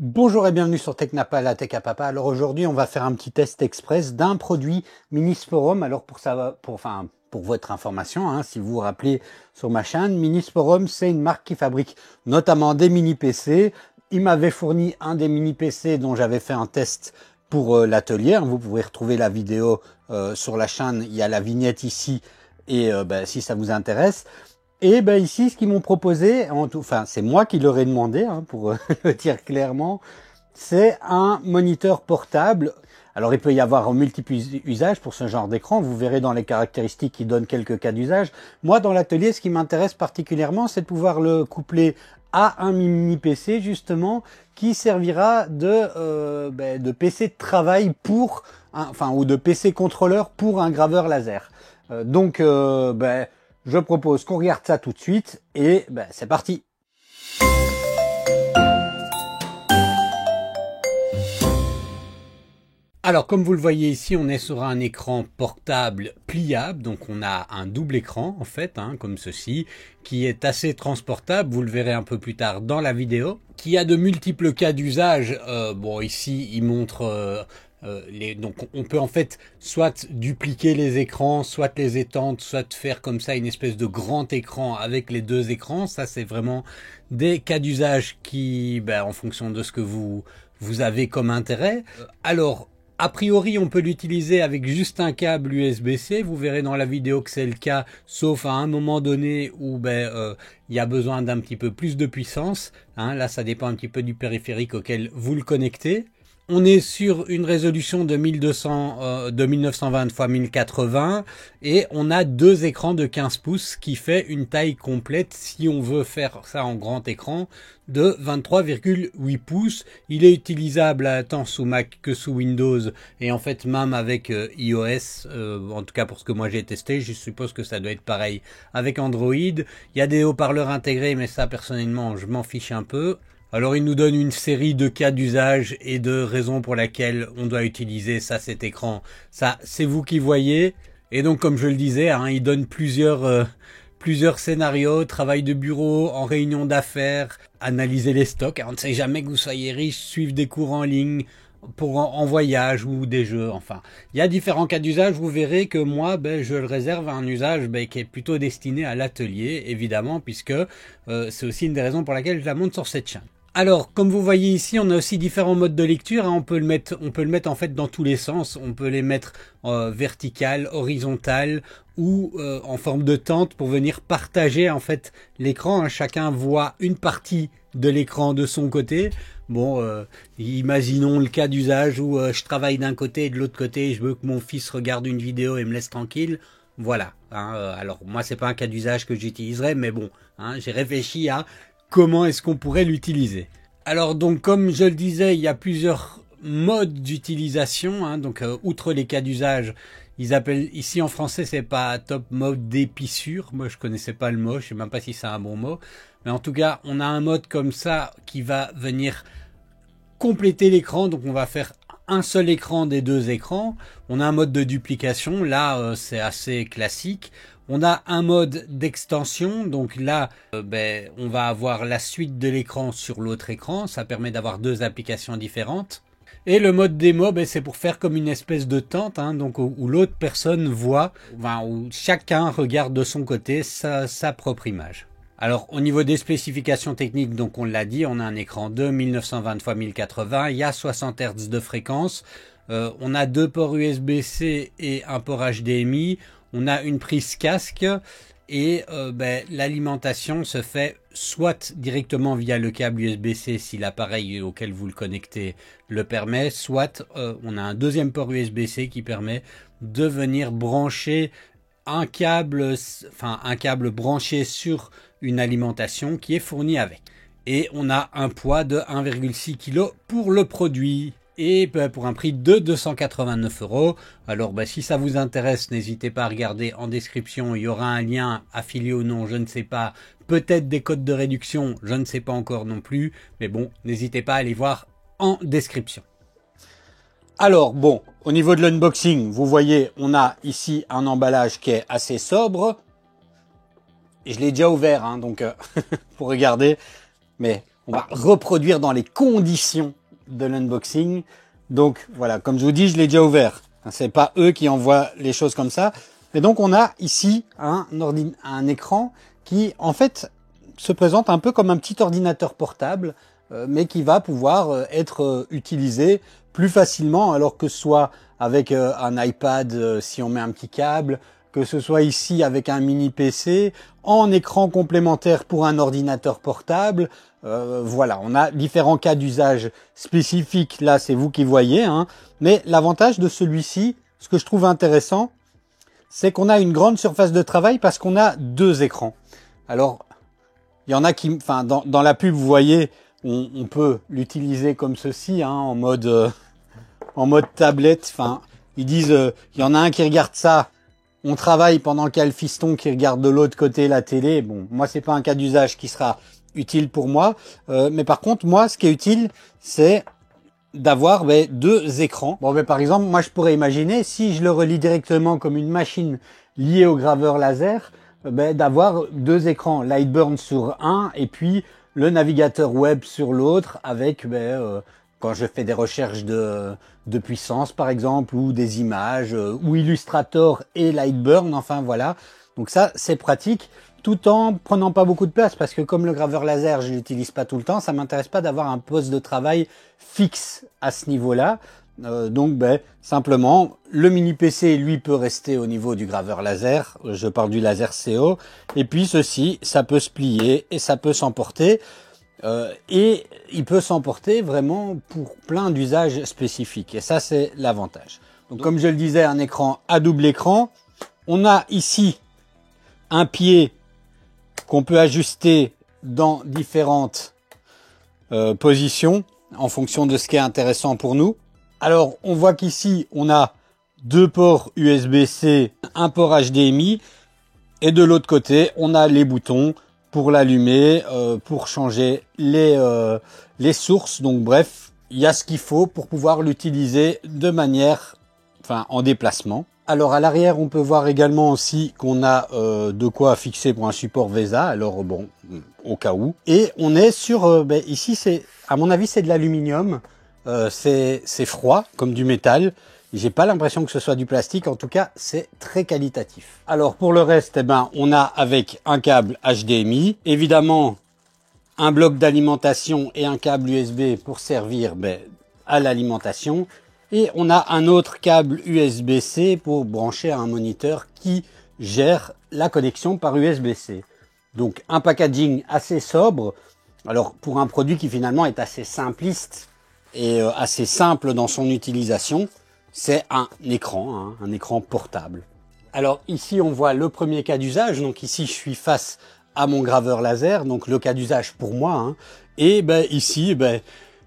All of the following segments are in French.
Bonjour et bienvenue sur Technapa, la Tech à Papa. Alors aujourd'hui, on va faire un petit test express d'un produit Minisporum. Alors pour votre information, si vous vous rappelez sur ma chaîne, Minisporum, c'est une marque qui fabrique notamment des mini PC. Il m'avait fourni un des mini PC dont j'avais fait un test pour l'atelier. Vous pouvez retrouver la vidéo sur la chaîne. Il y a la vignette ici et si ça vous intéresse. Et ici, ce qu'ils m'ont proposé, c'est moi qui leur ai demandé, pour le dire clairement, c'est un moniteur portable. Alors, il peut y avoir multiples usages pour ce genre d'écran. Vous verrez dans les caractéristiques qui donnent quelques cas d'usage. Moi, dans l'atelier, ce qui m'intéresse particulièrement, c'est de pouvoir le coupler à un mini PC, justement, qui servira de PC de travail pour, ou de PC contrôleur pour un graveur laser. Je propose qu'on regarde ça tout de suite et c'est parti. Alors comme vous le voyez ici, on est sur un écran portable pliable, donc on a un double écran en fait, comme ceci, qui est assez transportable, vous le verrez un peu plus tard dans la vidéo, qui a de multiples cas d'usage. Ici il montre donc on peut en fait soit dupliquer les écrans, soit les étendre, soit faire comme ça une espèce de grand écran avec les deux écrans. Ça c'est vraiment des cas d'usage qui, en fonction de ce que vous avez comme intérêt. Alors a priori, on peut l'utiliser avec juste un câble USB-C. Vous verrez dans la vidéo que c'est le cas, sauf à un moment donné où il y a besoin d'un petit peu plus de puissance. Là, ça dépend un petit peu du périphérique auquel vous le connectez. On est sur une résolution de 1920 x 1080 et on a deux écrans de 15 pouces qui fait une taille complète, si on veut faire ça en grand écran, de 23,8 pouces. Il est utilisable tant sous Mac que sous Windows et en fait même avec iOS, en tout cas pour ce que moi j'ai testé. Je suppose que ça doit être pareil avec Android. Il y a des haut-parleurs intégrés, mais ça personnellement je m'en fiche un peu. Alors il nous donne une série de cas d'usage et de raisons pour lesquelles on doit utiliser cet écran. Ça, c'est vous qui voyez. Et donc comme je le disais, il donne plusieurs scénarios, travail de bureau, en réunion d'affaires, analyser les stocks. On ne sait jamais que vous soyez riche, suivre des cours en ligne pour en voyage ou des jeux. Enfin, il y a différents cas d'usage. Vous verrez que moi, je le réserve à un usage qui est plutôt destiné à l'atelier, évidemment, puisque c'est aussi une des raisons pour laquelle je la monte sur cette chaîne. Alors, comme vous voyez ici, on a aussi différents modes de lecture. On peut le mettre en fait dans tous les sens. On peut les mettre vertical, horizontal ou en forme de tente pour venir partager en fait l'écran. Chacun voit une partie de l'écran de son côté. Imaginons le cas d'usage où je travaille d'un côté et de l'autre côté, je veux que mon fils regarde une vidéo et me laisse tranquille. Voilà. Alors moi, c'est pas un cas d'usage que j'utiliserai, mais bon, j'ai réfléchi à comment est-ce qu'on pourrait l'utiliser. Alors donc comme je le disais, il y a plusieurs modes d'utilisation. Outre les cas d'usage, ils appellent ici en français, c'est pas top mode d'épissure. Moi je connaissais pas le mot, je sais même pas si c'est un bon mot. Mais en tout cas, on a un mode comme ça qui va venir compléter l'écran. Donc on va faire un seul écran des deux écrans. On a un mode de duplication, là c'est assez classique. On a un mode d'extension, donc là on va avoir la suite de l'écran sur l'autre écran, ça permet d'avoir deux applications différentes. Et le mode démo, c'est pour faire comme une espèce de tente, donc où l'autre personne voit, où chacun regarde de son côté sa propre image. Alors au niveau des spécifications techniques, donc on l'a dit, on a un écran de 1920 x 1080, il y a 60 Hz de fréquence, on a deux ports USB-C et un port HDMI, on a une prise casque et l'alimentation se fait soit directement via le câble USB-C si l'appareil auquel vous le connectez le permet, soit on a un deuxième port USB-C qui permet de venir brancher un câble branché sur une alimentation qui est fournie avec. Et on a un poids de 1,6 kg pour le produit. Et pour un prix de 289 €. Alors si ça vous intéresse, n'hésitez pas à regarder en description, il y aura un lien affilié ou non, je ne sais pas, peut-être des codes de réduction, je ne sais pas encore non plus, mais bon, n'hésitez pas à aller voir en description. Alors au niveau de l'unboxing, vous voyez, on a ici un emballage qui est assez sobre. Et je l'ai déjà ouvert, donc pour regarder, mais on va reproduire dans les conditions de l'unboxing. Donc voilà, comme je vous dis, je l'ai déjà ouvert. C'est pas eux qui envoient les choses comme ça. Et donc on a ici un écran qui en fait se présente un peu comme un petit ordinateur portable, mais qui va pouvoir être utilisé plus facilement, alors que ce soit avec un iPad si on met un petit câble, que ce soit ici avec un mini PC, en écran complémentaire pour un ordinateur portable. Voilà, on a différents cas d'usage spécifiques, là c'est vous qui voyez, hein. Mais l'avantage de celui-ci, ce que je trouve intéressant, c'est qu'on a une grande surface de travail parce qu'on a deux écrans. Alors, il y en a qui, enfin, dans la pub, vous voyez, on peut l'utiliser comme ceci, hein, en mode tablette. Enfin, ils disent, il y en a un qui regarde ça, on travaille pendant qu'il y a le fiston qui regarde de l'autre côté la télé. Bon, moi, c'est pas un cas d'usage qui sera utile pour moi. Mais par contre, moi, ce qui est utile, c'est d'avoir deux écrans. Bon, par exemple, moi, je pourrais imaginer, si je le relie directement comme une machine liée au graveur laser, d'avoir deux écrans, Lightburn sur un et puis le navigateur web sur l'autre avec, quand je fais des recherches de puissance par exemple, ou des images, ou Illustrator et Lightburn, enfin voilà. Donc ça, c'est pratique, tout en prenant pas beaucoup de place, parce que comme le graveur laser, je l'utilise pas tout le temps, ça m'intéresse pas d'avoir un poste de travail fixe à ce niveau-là. Donc simplement, le mini PC, lui, peut rester au niveau du graveur laser, je parle du laser CO, et puis ceci, ça peut se plier et ça peut s'emporter. Et il peut s'emporter vraiment pour plein d'usages spécifiques. Et ça, c'est l'avantage. Donc, comme je le disais, un écran à double écran. On a ici un pied qu'on peut ajuster dans différentes positions en fonction de ce qui est intéressant pour nous. Alors, on voit qu'ici, on a deux ports USB-C, un port HDMI. Et de l'autre côté, on a les boutons pour l'allumer, pour changer les sources. Donc bref, il y a ce qu'il faut pour pouvoir l'utiliser de manière, en déplacement. Alors à l'arrière, on peut voir également aussi qu'on a de quoi fixer pour un support VESA. Alors bon, au cas où. Et on est sur, ici c'est, à mon avis, c'est de l'aluminium. C'est froid comme du métal. J'ai pas l'impression que ce soit du plastique, en tout cas, c'est très qualitatif. Alors pour le reste, on a avec un câble HDMI, évidemment un bloc d'alimentation et un câble USB pour servir à l'alimentation, et on a un autre câble USB-C pour brancher à un moniteur qui gère la connexion par USB-C. Donc un packaging assez sobre, alors pour un produit qui finalement est assez simpliste et assez simple dans son utilisation. C'est un écran portable. Alors ici, on voit le premier cas d'usage. Donc ici, je suis face à mon graveur laser, donc le cas d'usage pour moi. Hein. Et ici,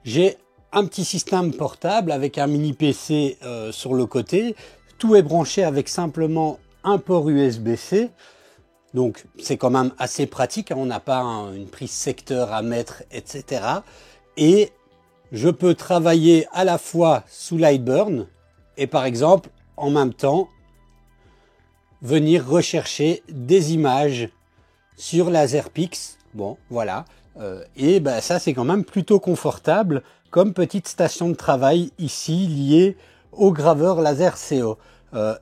j'ai un petit système portable avec un mini PC sur le côté. Tout est branché avec simplement un port USB-C. Donc c'est quand même assez pratique. Hein. On n'a pas une prise secteur à mettre, etc. Et je peux travailler à la fois sous Lightburn, et par exemple, en même temps, venir rechercher des images sur Laserpix. Bon, voilà. Et ça, c'est quand même plutôt confortable comme petite station de travail ici liée au graveur laser CO.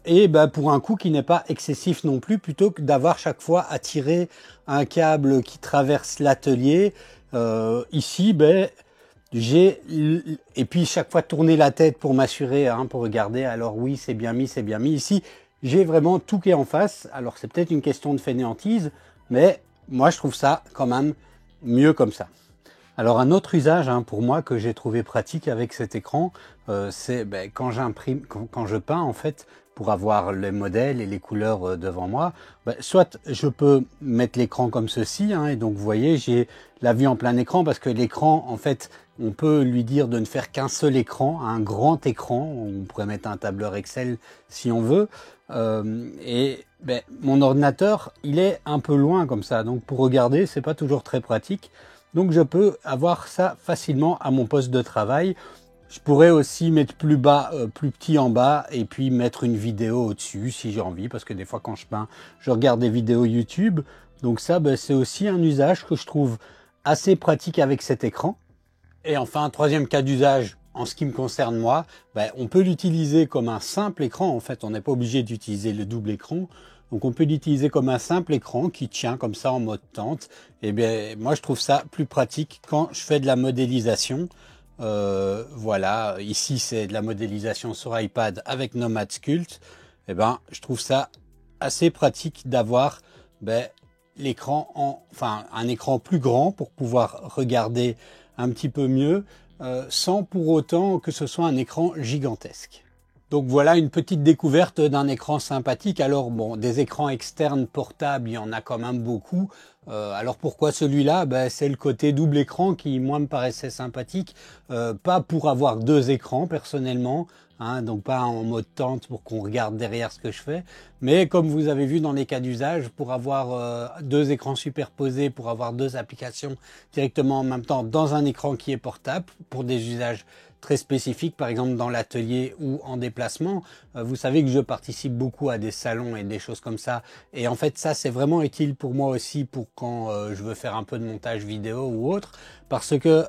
Et pour un coût qui n'est pas excessif non plus, plutôt que d'avoir chaque fois à tirer un câble qui traverse l'atelier. Ici, et puis chaque fois tourner la tête pour m'assurer, pour regarder, alors oui, c'est bien mis, c'est bien mis. Ici, j'ai vraiment tout qui est en face. Alors c'est peut-être une question de fainéantise, mais moi je trouve ça quand même mieux comme ça. Alors un autre usage pour moi que j'ai trouvé pratique avec cet écran, c'est quand j'imprime, quand je peins en fait, pour avoir les modèles et les couleurs devant moi, soit je peux mettre l'écran comme ceci, et donc vous voyez, j'ai la vue en plein écran, parce que l'écran, en fait, on peut lui dire de ne faire qu'un seul écran, un grand écran, on pourrait mettre un tableur Excel si on veut, mon ordinateur, il est un peu loin comme ça, donc pour regarder, c'est pas toujours très pratique, donc je peux avoir ça facilement à mon poste de travail. Je pourrais aussi mettre plus bas, plus petit en bas, et puis mettre une vidéo au-dessus si j'ai envie, parce que des fois quand je peins, je regarde des vidéos YouTube. Donc ça, c'est aussi un usage que je trouve assez pratique avec cet écran. Et enfin, un troisième cas d'usage, en ce qui me concerne moi, on peut l'utiliser comme un simple écran. En fait, on n'est pas obligé d'utiliser le double écran. Donc on peut l'utiliser comme un simple écran qui tient comme ça en mode tente. Et bien moi je trouve ça plus pratique quand je fais de la modélisation. Voilà, ici c'est de la modélisation sur iPad avec Nomad Sculpt. Et je trouve ça assez pratique d'avoir l'écran un écran plus grand pour pouvoir regarder un petit peu mieux, sans pour autant que ce soit un écran gigantesque. Donc voilà une petite découverte d'un écran sympathique. Alors bon, des écrans externes portables, il y en a quand même beaucoup. Alors pourquoi celui-là? C'est le côté double écran qui moi me paraissait sympathique. Pas pour avoir deux écrans personnellement, hein, donc pas en mode tente pour qu'on regarde derrière ce que je fais, mais comme vous avez vu dans les cas d'usage, pour avoir deux écrans superposés, pour avoir deux applications directement en même temps dans un écran qui est portable, pour des usages très spécifiques, par exemple dans l'atelier ou en déplacement. Vous savez que je participe beaucoup à des salons et des choses comme ça, et en fait ça c'est vraiment utile pour moi aussi pour quand je veux faire un peu de montage vidéo ou autre, parce que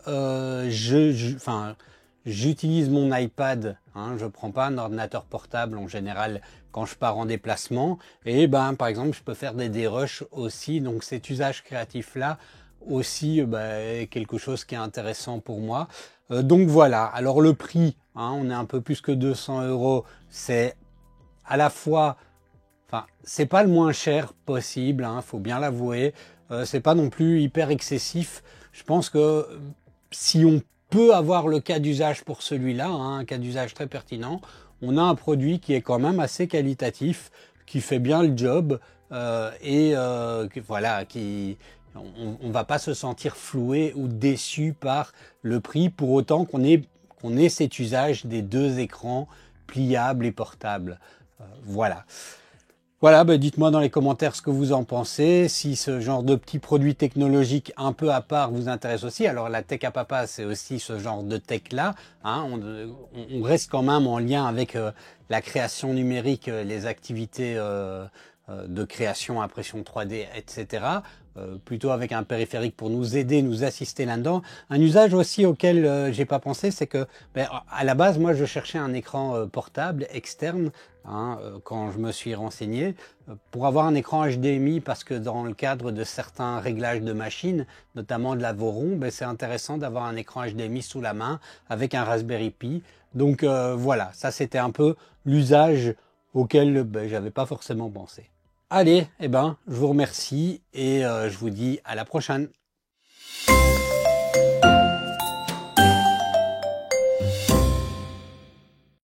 j'utilise mon iPad, hein, je prends pas un ordinateur portable en général quand je pars en déplacement, et par exemple je peux faire des dérushs aussi, donc cet usage créatif là aussi quelque chose qui est intéressant pour moi. Donc voilà, alors le prix, hein, on est un peu plus que 200 €, c'est à la fois, c'est pas le moins cher possible, hein, faut bien l'avouer, c'est pas non plus hyper excessif. Je pense que si on peut avoir le cas d'usage pour celui-là, hein, un cas d'usage très pertinent, on a un produit qui est quand même assez qualitatif, qui fait bien le job, voilà, on va pas se sentir floué ou déçu par le prix pour autant qu'on ait cet usage des deux écrans pliables et portables. Voilà. Voilà, dites-moi dans les commentaires ce que vous en pensez, si ce genre de petits produits technologiques un peu à part vous intéresse aussi. Alors la tech à papa, c'est aussi ce genre de tech-là, hein, on reste quand même en lien avec la création numérique, les activités de création, impression 3D, etc. Plutôt avec un périphérique pour nous aider, nous assister là-dedans. Un usage aussi auquel j'ai pas pensé, c'est que à la base, moi, je cherchais un écran portable externe, hein, quand je me suis renseigné, pour avoir un écran HDMI, parce que dans le cadre de certains réglages de machines, notamment de la Voron, c'est intéressant d'avoir un écran HDMI sous la main avec un Raspberry Pi. Donc voilà, ça c'était un peu l'usage auquel j'avais pas forcément pensé. Allez, je vous remercie et je vous dis à la prochaine.